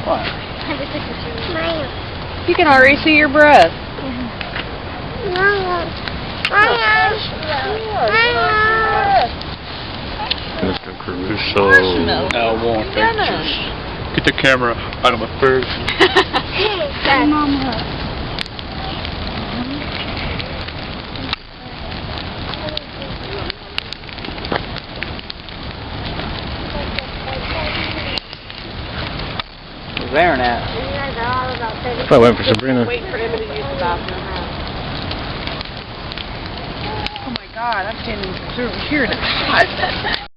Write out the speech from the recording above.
What? You can already see your breath. Mr. Caruso. I want pictures. Get the camera out of my face. Mama. Where's Aaron at? Probably waiting for Sabrina. Wait for him to use the bathroom. Oh my God, I'm standing over here now.